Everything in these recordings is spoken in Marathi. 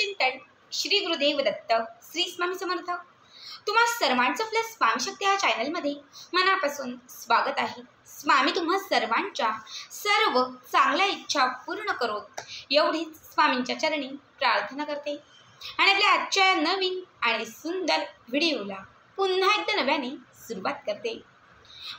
चिंतन श्री गुरुदेव दत्त श्री स्वामी समर्थ। तुम्हा सर्वांचं आपल्या स्वामी शक्ती या चॅनलमध्ये मनापासून स्वागत आहे। स्वामी तुम्हा सर्वांच्या सर्व चांगल्या इच्छा पूर्ण करो एवढीच स्वामींच्या चरणी प्रार्थना करते आणि आपल्या आजच्या नवीन आणि सुंदर व्हिडिओला पुन्हा एकदा नव्याने सुरुवात करते।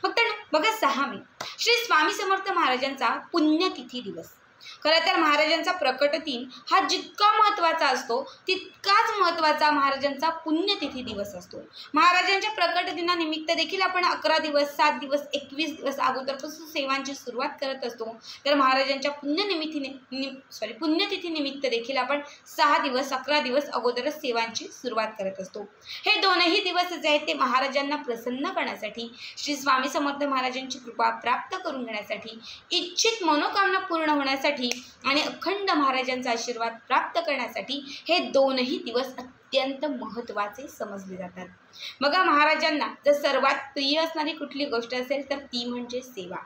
फक्त बघा 6 मे श्री स्वामी समर्थ महाराजांचा पुण्यतिथी दिवस। खरं तर महाराजांचा प्रकट दिन हा जितका महत्त्वाचा असतो तितकाच महत्त्वाचा महाराजांचा पुण्यतिथी दिवस असतो। महाराजांच्या प्रकट दिनानिमित्त देखील आपण 11 दिवस 7 दिवस 21 दिवस अगोदरपासून सेवांची सुरुवात करत असतो। तर महाराजांच्या पुण्यतिथी निमित्त देखील आपण 6 दिवस 11 दिवस अगोदरच सेवांची सुरुवात करत असतो। हे दोनही दिवस जे आहेत ते महाराजांना प्रसन्न करण्यासाठी, श्री स्वामी समर्थ महाराजांची कृपा प्राप्त करून घेण्यासाठी, इच्छित मनोकामना पूर्ण होण्यासाठी आणि अखंड महाराजांचा आशीर्वाद प्राप्त करण्यासाठी हे दोनही दिवस अत्यंत महत्त्वाचे समजले जातात। बघा, महाराजांना जर सर्वात प्रिय असणारी कुठली गोष्ट असेल तर ती म्हणजे सेवा।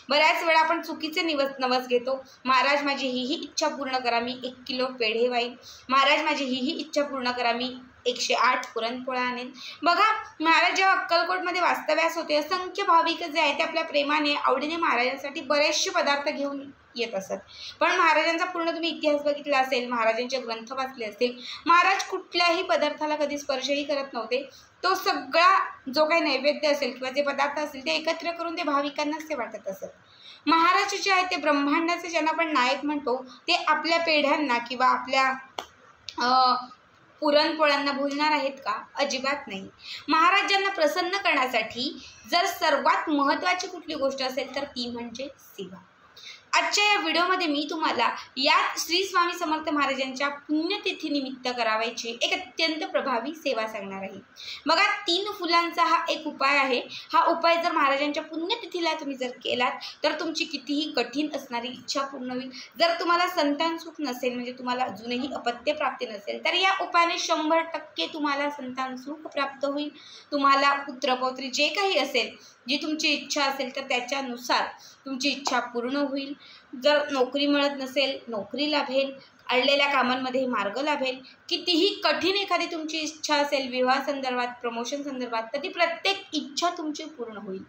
बऱ्याच वेळा आपण चुकीचे नवस घेतो। महाराज माझी ही इच्छा पूर्ण करा, मी 1 किलो पेढे वाईन। महाराज माझी ही इच्छा पूर्ण करा, मी 108 पुरणपोळ्या आणेन। बघा, महाराज जेव्हा अक्कलकोटमध्ये वास्तव्यास होते, असंख्य भाविक जे आहेत ते आपल्या प्रेमाने आवडीने महाराजांसाठी बरेचसे पदार्थ घेऊन येत असत। पण महाराजांचा पूर्ण तुम्ही इतिहास बघितला असेल, महाराजांचे ग्रंथ वाचले असतील, महाराज कुठल्याही पदार्थाला कधी स्पर्शही करत नव्हते। तो सगळा जो काही नैवेद्य असेल किंवा जे पदार्थ असतील ते एकत्र करून ते भाविकांनाच ते वाटत असत। महाराज जे आहेत ते ब्रह्मांडाचे ज्यांना आपण नायक म्हणतो ते आपल्या पेढ्यांना किंवा आपल्या पुरणपोळ्यांना भुलणार आहेत का? अजिबात नाही। महाराजांना प्रसन्न करण्यासाठी जर सर्वात महत्त्वाची कुठली गोष्ट असेल तर ती म्हणजे सेवा। आजच्या या व्हिडिओमध्ये मी तुम्हाला या श्री स्वामी समर्थ महाराजांच्या पुण्यतिथीनिमित्त करावायची एक अत्यंत प्रभावी सेवा सांगणार आहे। बघा, 3 फुलांचा हा एक उपाय आहे। हा उपाय जर महाराजांच्या पुण्यतिथीला तुम्ही जर केलात तर तुमची कितीही कठीण असणारी इच्छा पूर्ण होईल। जर तुम्हाला संतान सुख नसेल, म्हणजे तुम्हाला अजूनही अपत्य प्राप्ती नसेल, तर या उपायाने 100% तुम्हाला संतान सुख प्राप्त होईल। तुम्हाला पुत्रपौत्री जे काही असेल, जी तुमची इच्छा असेल तर त्याच्यानुसार तुमची इच्छा पूर्ण होईल। जर नोकरी मिळत नसेल, नोकरी लाभेल। अडलेल्या कामांमध्ये मार्ग लाभेल। कितीही कठीण एखादी तुमची इच्छा असेल विवाह संदर्भात, प्रमोशन संदर्भात, तर ती प्रत्येक इच्छा तुमची पूर्ण होईल।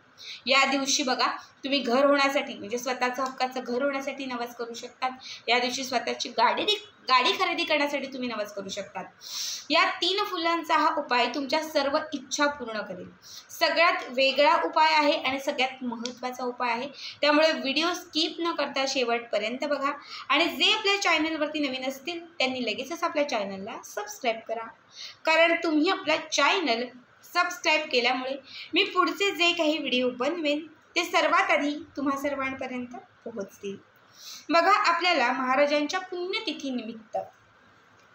या दिवशी बघा, तुम्ही घर होण्यासाठी म्हणजे स्वतःचं हक्काचं घर होण्यासाठी नवस करू शकतात। या दिवशी स्वतःची गाडी खरेदी करण्यासाठी तुम्ही नवस करू शकतात। या 3 फुलांचा हा उपाय तुमच्या सर्व इच्छा पूर्ण करेल। सगळ्यात वेगळा उपाय आहे आणि सगळ्यात महत्त्वाचा उपाय आहे। त्यामुळे व्हिडिओ स्किप न करता शेवटपर्यंत बघा आणि जे आपल्या चॅनलवरती नवीन असतील त्यांनी लगेचच आपल्या चॅनलला सबस्क्राईब करा, कारण तुम्ही आपला चॅनल सबस्क्राईब केल्यामुळे मी पुढचे जे काही व्हिडिओ बनवेन ते सर्वात आधी तुम्हा सर्वांपर्यंत पोहोचतील। बघा, आपल्याला महाराजांच्या पुण्यतिथीनिमित्त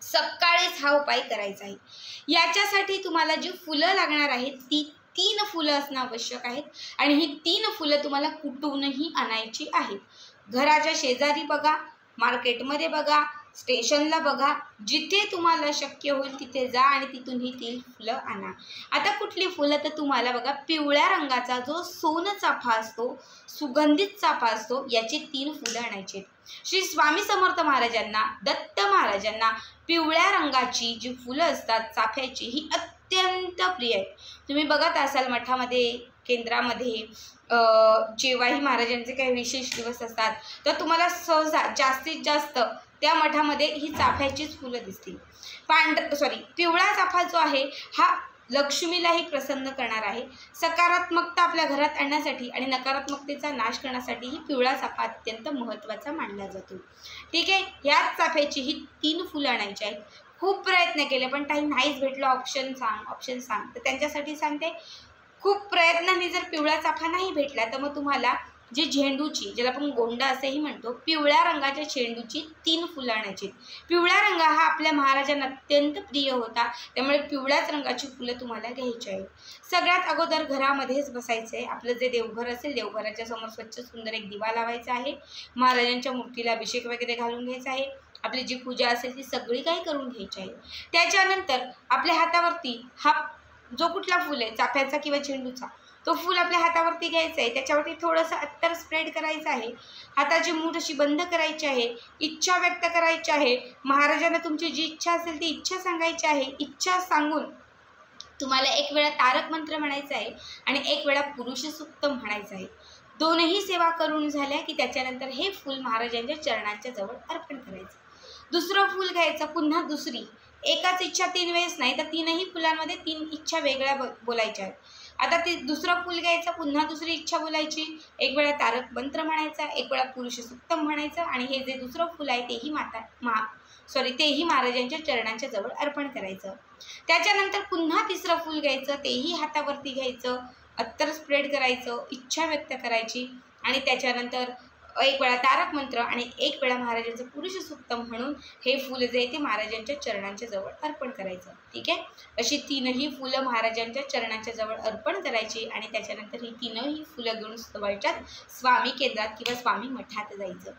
सकाळीच हा उपाय करायचा आहे। याच्यासाठी तुम्हाला जी फुलं लागणार आहेत ती 3 फुलं असणं आवश्यक आहेत आणि ही 3 फुलं तुम्हाला कुठूनही आणायची आहेत। घराच्या शेजारी बघा, मार्केटमध्ये बघा, स्टेशनला बघा, जिथे तुम्हाला शक्य होईल तिथे जा आणि तिथून ही 3 फुलं आणा। आता कुठली फुलं? तर तुम्हाला बघा, पिवळ्या रंगाचा जो सोन चाफा असतो, सुगंधित चाफा असतो, याची 3 फुलं आणायची। श्री स्वामी समर्थ महाराजांना, दत्त महाराजांना पिवळ्या रंगाची जी फुलं असतात चाफ्याची, ही अत्यंत प्रिय आहेत। तुम्ही बघत असाल मठामध्ये, केंद्रामध्ये जेव्हाही महाराजांचे काही विशेष दिवस असतात तर तुम्हाला सहसा जास्तीत जास्त त्या मठामध्ये ही चाफ्याचीच फुलं दिसतील। पिवळा चाफा जो आहे हा लक्ष्मीलाही प्रसन्न करणार आहे। सकारात्मकता आपल्या घरात आणण्यासाठी आणि नकारात्मकतेचा नाश करण्यासाठी ही पिवळा चाफा अत्यंत महत्त्वाचा मानला जातो। ठीक आहे, ह्याच चाफ्याची ही 3 फुलं आणायची आहेत। खूप प्रयत्न केले पण काही नाहीच भेटलं, ऑप्शन सांग, तर त्यांच्यासाठी सांगते, खूप प्रयत्नांनी जर पिवळा चाफा नाही भेटला तर मग तुम्हाला जी झेंडूची, ज्याला आपण गोंडा असेही म्हणतो, पिवळ्या रंगाच्या झेंडूची 3 फुलं आणायची। पिवळा रंग हा आपल्या महाराजांना अत्यंत प्रिय होता, त्यामुळे पिवळ्याच रंगाची फुलं तुम्हाला घ्यायची आहेत। सगळ्यात अगोदर घरामध्येच बसायचं आहे। आपलं जे देवघर असेल, देवघराच्या समोर स्वच्छ सुंदर एक दिवा लावायचा आहे। महाराजांच्या मूर्तीला अभिषेक वगैरे घालून घ्यायचा आहे। आपली जी पूजा असेल ती सगळी काही करून घ्यायची आहे। त्याच्यानंतर आपल्या हातावरती हा जो कुठला फुल आहे, चाफ्याचा किंवा झेंडूचा, तो फूल आपल्या हातावरती घ्यायचा आहे, त्याच्यावरती थोडंसं अत्तर स्प्रेड करायचं आहे, हाताची मूठ अशी बंद करायची आहे, इच्छा व्यक्त करायची आहे, महाराजांना तुमची जी इच्छा असेल ती इच्छा सांगायची आहे. इच्छा सांगून तुम्हाला एक वेळा तारक मंत्र म्हणायचा आहे आणि एक वेळा पुरुष सूक्त म्हणायचं आहे. दोनही सेवा करून झाल्या की त्याच्यानंतर हे फूल महाराजांच्या चरणांच्या जवळ अर्पण करायचं. दुसरं फूल घ्यायचं, पुन्हा दुसरी एकाच इच्छा 3 वेळेस नाही तर 3ही फुलांमध्ये 3 इच्छा वेगळ्या बोलायच्या आहेत. आता ते दुसरं फूल घ्यायचं, पुन्हा दुसरी इच्छा बोलायची, एक वेळा तारक मंत्र म्हणायचा, एक वेळा पुरुष सूक्तम म्हणायचं आणि हे जे दुसरं फूल आहे तेही महाराजांच्या चरणांच्या जवळ अर्पण करायचं. त्याच्यानंतर पुन्हा तिसरं फूल घ्यायचं, तेही हातावरती घ्यायचं, अत्तर स्प्रेड करायचं, इच्छा व्यक्त करायची आणि त्याच्यानंतर एक वेळा तारक मंत्र आणि एक वेळा महाराजांचं पुरुष सूक्तम म्हणून हे फूल जे आहे ते महाराजांच्या चरणांच्या जवळ अर्पण करायचं. ठीक आहे, अशी 3ही फुलं महाराजांच्या चरणांच्या जवळ अर्पण करायची आणि त्याच्यानंतर ही 3ही फुलं घेऊन जवळच्याच स्वामी केंद्रात किंवा स्वामी मठात जायचं.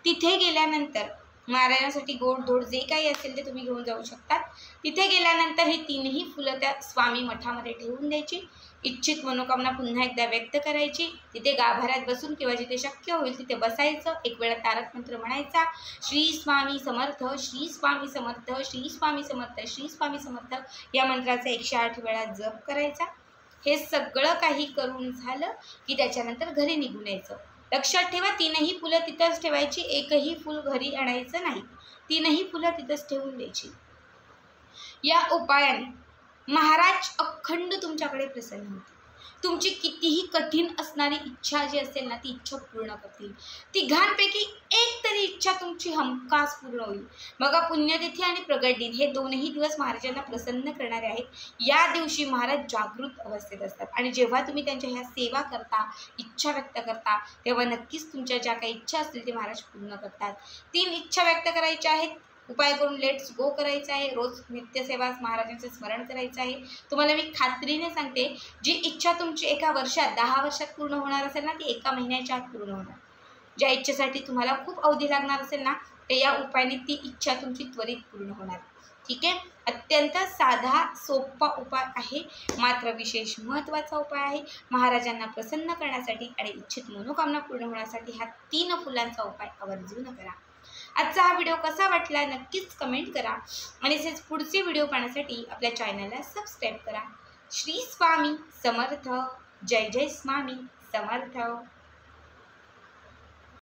तिथे गेल्यानंतर महाराजांसाठी गोड धोड जे काही असेल ते तुम्ही घेऊन जाऊ शकतात. तिथे गेल्यानंतर ही 3ही फुलं त्या स्वामी मठामध्ये ठेवून द्यायची, इच्छित मनोकामना पुन्हा एकदा व्यक्त करायची, तिथे गाभाऱ्यात बसून किंवा जिथे शक्य होईल तिथे बसायचं, एक वेळा तारक मंत्र म्हणायचा, श्री स्वामी समर्थ, श्री स्वामी समर्थ, श्री स्वामी समर्थ, श्री स्वामी समर्थ या मंत्राचा 108 वेळा जप करायचा. हे सगळं काही करून झालं की त्याच्यानंतर घरी निघून यायचं. लक्षात ठेवा, 3ही फुलं तिथंच ठेवायची, एकही फूल घरी आणायचं नाही, 3ही फुलं तिथंच ठेवून द्यायची. या उपायाने महाराज अखंड तुमच्याकडे प्रसन्न होतील. तुमची कितीही कठीण असणारी इच्छा जी असेल ना ती इच्छा पूर्ण करतील. तिघांपैकी एक तरी इच्छा तुमची हमखास पूर्ण होईल. बघा, पुण्यतिथी आणि प्रगट दिन हे 2ही दिवस महाराजांना प्रसन्न करणारे आहेत. या दिवशी महाराज जागृत अवस्थेत असतात आणि जेव्हा तुम्ही त्यांच्या ह्या सेवा करता, इच्छा व्यक्त करता, तेव्हा नक्कीच तुमच्या ज्या काही इच्छा असतील ते महाराज पूर्ण करतात. 3 इच्छा व्यक्त करायच्या आहेत, उपाय करून लेट्स गो करायचं आहे, रोज नित्यसेवा महाराजांचं स्मरण करायचं आहे. तुम्हाला मी खात्रीने सांगते, जी इच्छा तुमची एका वर्षात 10 वर्षात पूर्ण होणार असेल ना ती एका महिन्याच्या आत पूर्ण होणार. ज्या इच्छेसाठी तुम्हाला खूप अवधी लागणार असेल ना ते या उपायाने ती इच्छा तुमची त्वरित पूर्ण होणार. ठीक आहे, अत्यंत साधा सोपा उपाय आहे, मात्र विशेष महत्त्वाचा उपाय आहे. महाराजांना प्रसन्न करण्यासाठी आणि इच्छित मनोकामना पूर्ण होण्यासाठी ह्या 3 फुलांचा उपाय आवर्जून करा. आजचा हा व्हिडिओ कसा वाटला नक्कीच कमेंट करा आणि तसेच पुढचे व्हिडिओ पाहण्यासाठी आपल्या चॅनलला सबस्क्राईब करा. श्री स्वामी समर्थ. जय जय स्वामी समर्थ.